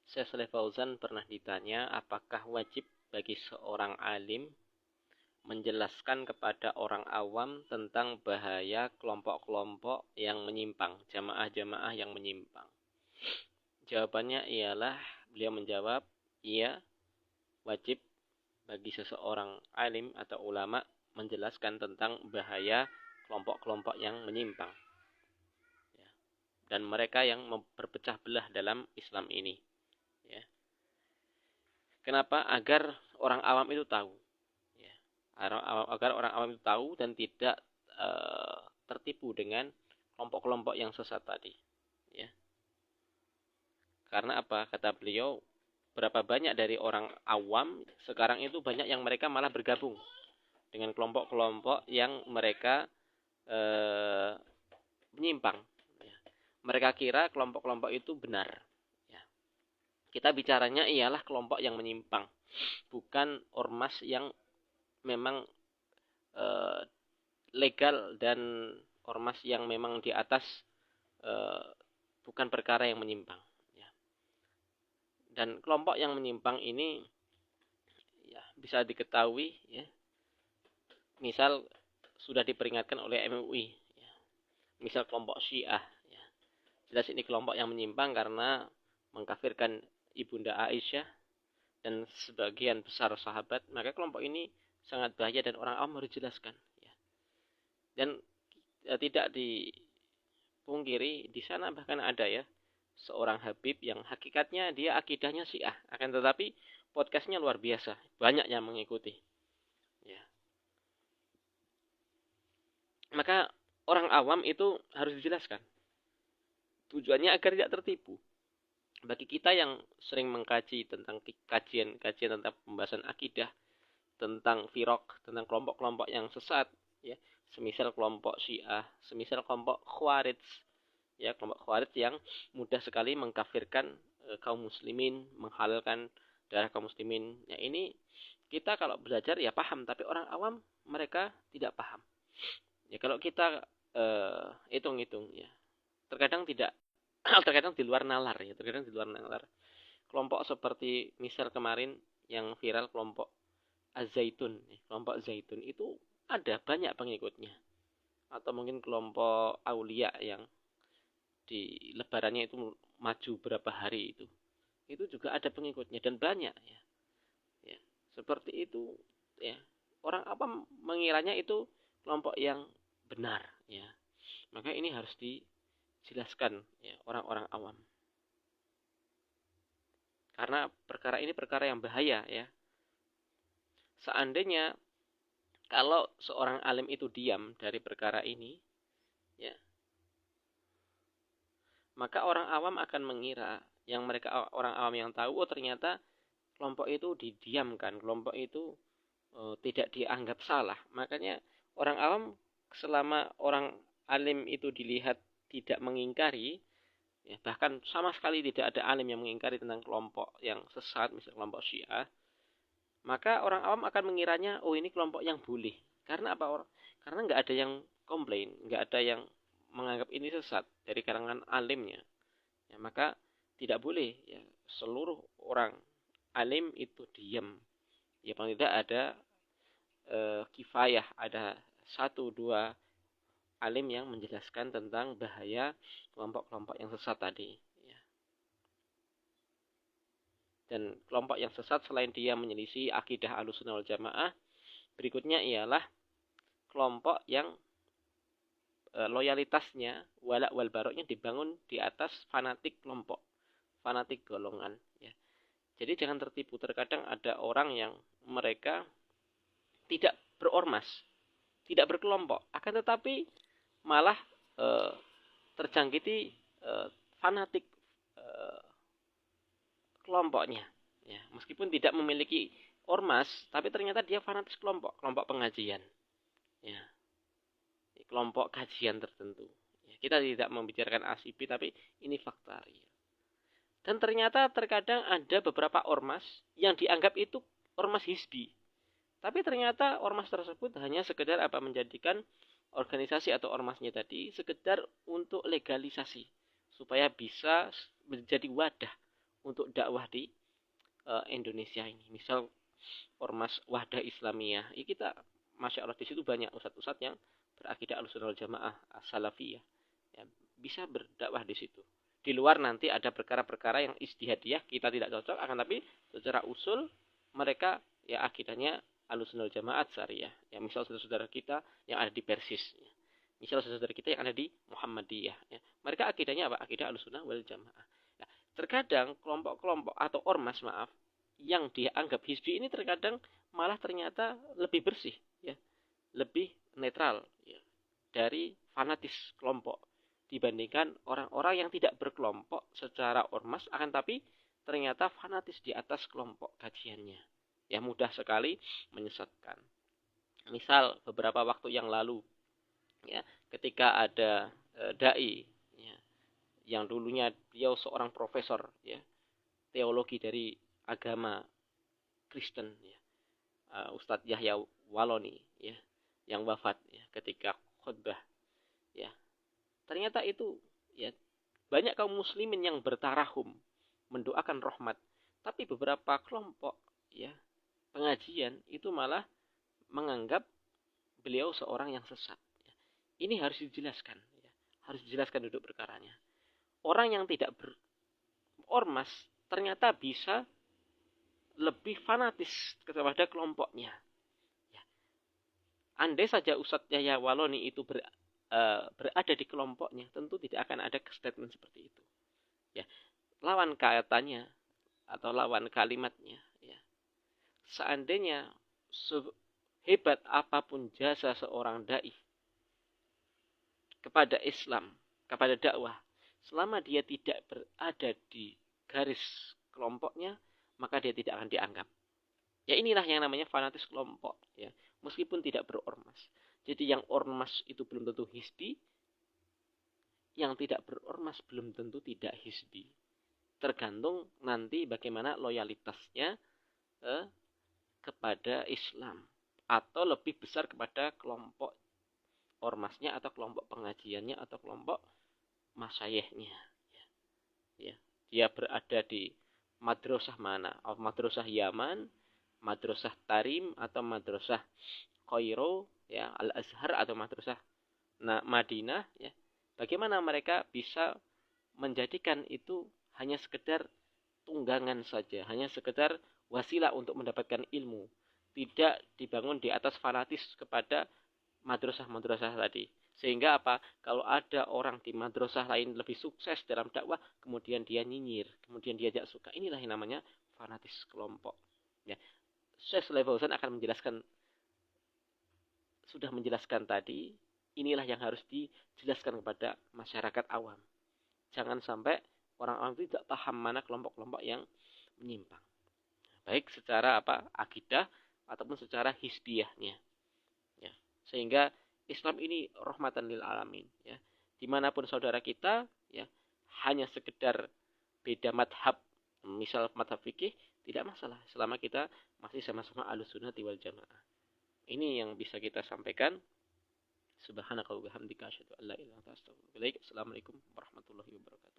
Syekh Shalih Fauzan pernah ditanya, apakah wajib bagi seorang alim menjelaskan kepada orang awam tentang bahaya kelompok-kelompok yang menyimpang, jamaah-jamaah yang menyimpang. Jawabannya ialah, beliau menjawab, iya, wajib bagi seseorang alim atau ulama menjelaskan tentang bahaya kelompok-kelompok yang menyimpang dan mereka yang berpecah belah dalam Islam ini. Ya. Kenapa? Agar orang awam itu tahu. Ya. Agar orang awam itu tahu dan tidak tertipu dengan kelompok-kelompok yang sesat tadi. Ya. Karena apa? Kata beliau, berapa banyak dari orang awam sekarang itu banyak yang mereka malah bergabung dengan kelompok-kelompok yang mereka menyimpang. Ya. Mereka kira kelompok-kelompok itu benar. Ya. Kita bicaranya ialah kelompok yang menyimpang, bukan ormas yang memang legal dan ormas yang memang di atas bukan perkara yang menyimpang. Ya. Dan kelompok yang menyimpang ini ya, bisa diketahui, ya, misal sudah diperingatkan oleh MUI, ya. Misal kelompok Syiah, ya. Jelas ini kelompok yang menyimpang karena mengkafirkan Ibunda Aisyah dan sebagian besar sahabat, maka kelompok ini sangat bahaya dan orang awam harus jelaskan. Ya. Dan tidak dipungkiri di sana bahkan ada ya seorang Habib yang hakikatnya dia akidahnya Syiah, akan tetapi podcastnya luar biasa, banyak yang mengikuti. Ya. Maka orang awam itu harus dijelaskan. Tujuannya agar tidak tertipu. Bagi kita yang sering mengkaji tentang kajian tentang pembahasan akidah, tentang firaq, tentang kelompok-kelompok yang sesat, ya, semisal kelompok Syiah, semisal kelompok Khawarij, ya, kelompok Khawarij yang mudah sekali mengkafirkan kaum muslimin, menghalalkan darah kaum muslimin. Ya, ini kita kalau belajar ya paham, tapi orang awam mereka tidak paham. Ya, kalau kita hitung-hitung, ya, terkadang tidak terkadang di luar nalar, ya, terkadang di luar nalar. Kelompok seperti misal kemarin yang viral kelompok Az-Zaitun, kelompok Zaitun itu ada banyak pengikutnya. Atau mungkin kelompok Aulia yang di lebarannya itu maju berapa hari itu. Itu juga ada pengikutnya dan banyak, ya. Ya, seperti itu, ya. Orang awam mengiranya itu kelompok yang benar, ya. Maka ini harus dijelaskan, ya, orang-orang awam. Karena perkara ini perkara yang bahaya, ya. Seandainya kalau seorang alim itu diam dari perkara ini, ya, maka orang awam akan mengira yang mereka orang awam yang tahu, oh ternyata kelompok itu didiamkan, kelompok itu tidak dianggap salah. Makanya orang awam selama orang alim itu dilihat tidak mengingkari, ya, bahkan sama sekali tidak ada alim yang mengingkari tentang kelompok yang sesat, misalnya kelompok Syiah, maka orang awam akan mengiranya, oh ini kelompok yang boleh. Karena apa? Karena nggak ada yang komplain, nggak ada yang menganggap ini sesat dari kalangan alimnya. Ya, maka tidak boleh, ya, seluruh orang alim itu diam. Ya, paling tidak ada kifayah, ada satu dua alim yang menjelaskan tentang bahaya kelompok-kelompok yang sesat tadi. Ya. Dan kelompok yang sesat selain dia menyelisih akidah Ahlussunnah wal Jamaah, berikutnya ialah kelompok yang loyalitasnya, walak wal baroknya dibangun di atas fanatik kelompok, fanatik golongan. Ya. Jadi jangan tertipu, terkadang ada orang yang mereka tidak berormas, tidak berkelompok, akan tetapi malah terjangkiti fanatik kelompoknya. Ya, meskipun tidak memiliki ormas, tapi ternyata dia fanatik kelompok, kelompok pengajian. Ya, kelompok kajian tertentu. Ya, kita tidak membicarakan ACP, tapi ini fakta. Ya. Dan ternyata terkadang ada beberapa ormas yang dianggap itu ormas hizbi. Tapi ternyata ormas tersebut hanya sekedar apa, menjadikan organisasi atau ormasnya tadi sekedar untuk legalisasi, supaya bisa menjadi wadah untuk dakwah di Indonesia ini. Misal Ormas Wahdah Islamiyah. Ini kita Masya Allah di situ banyak ustadz-ustadz yang berakidah Ahlussunnah wal Jamaah As-Salafiyah. Ya, bisa berdakwah di situ. Di luar nanti ada perkara-perkara yang ijtihadiyah kita tidak cocok, akan tapi secara usul mereka ya akidahnya Ahlussunnah wal Jamaah Syariah. Ya, misal saudara-saudara kita yang ada di Persis. Ya. Misal saudara kita yang ada di Muhammadiyah. Ya. Mereka akidahnya apa? Akidah Ahlussunnah wal Jamaah. Nah, terkadang kelompok-kelompok atau ormas yang dianggap hizbi ini terkadang malah ternyata lebih bersih, ya, lebih netral, ya, dari fanatis kelompok dibandingkan orang-orang yang tidak berkelompok secara ormas, akan tapi ternyata fanatis di atas kelompok kajiannya. Ya, mudah sekali menyesatkan. Misal beberapa waktu yang lalu, ya, ketika ada dai, ya, yang dulunya beliau seorang profesor, ya, teologi dari agama Kristen, ya, Ustadz Yahya Waloni, ya, yang wafat, ya, ketika khutbah, ya, ternyata itu, ya, banyak kaum muslimin yang bertarahum mendoakan rahmat, tapi beberapa kelompok, ya, pengajian itu malah menganggap beliau seorang yang sesat. Ya. Ini harus dijelaskan, ya, harus dijelaskan duduk perkaranya. Orang yang tidak berormas ternyata bisa lebih fanatis kepada kelompoknya. Ya. Andai saja Ustadz Yahya Waloni itu berada di kelompoknya, tentu tidak akan ada statement seperti itu. Ya. Lawan katanya atau lawan kalimatnya, ya. Seandainya hebat apapun jasa seorang dai kepada Islam, kepada dakwah, selama dia tidak berada di garis kelompoknya, maka dia tidak akan dianggap. Ya, inilah yang namanya fanatis kelompok, ya, meskipun tidak berormas. Jadi yang ormas itu belum tentu hizbi, yang tidak berormas belum tentu tidak hizbi. Tergantung nanti bagaimana loyalitasnya kepada Islam, atau lebih besar kepada kelompok ormasnya atau kelompok pengajiannya atau kelompok masyayihnya. Ya. Dia berada di madrasah mana? Madrasah Yaman, madrasah Tarim, atau madrasah Kairo, ya, Al-Azhar, atau madrasah Madinah, ya. Bagaimana mereka bisa menjadikan itu hanya sekedar tunggangan saja, hanya sekedar wasilah untuk mendapatkan ilmu, tidak dibangun di atas fanatis kepada madrasah-madrasah tadi. Sehingga apa? Kalau ada orang di madrasah lain lebih sukses dalam dakwah, kemudian dia nyinyir, kemudian dia tidak suka. Inilah yang namanya fanatis kelompok. Ya. Syekh Shalih Fauzan akan menjelaskan, sudah menjelaskan tadi, inilah yang harus dijelaskan kepada masyarakat awam. Jangan sampai orang-orang itu tidak paham mana kelompok-kelompok yang menyimpang. Baik secara akidah ataupun secara hizbiyahnya. Ya. Sehingga Islam ini rahmatan lil alamin, ya. Dimanapun saudara kita, ya, hanya sekedar beda madhab, misal madhab fikih, tidak masalah selama kita masih sama-sama Ahlussunnah wal Jamaah. Ini yang bisa kita sampaikan. Subhanaka wa bihamdika asyhadu an la ilaha illa anta astaghfiruka wa atubu ilaik. Assalamualaikum warahmatullahi wabarakatuh.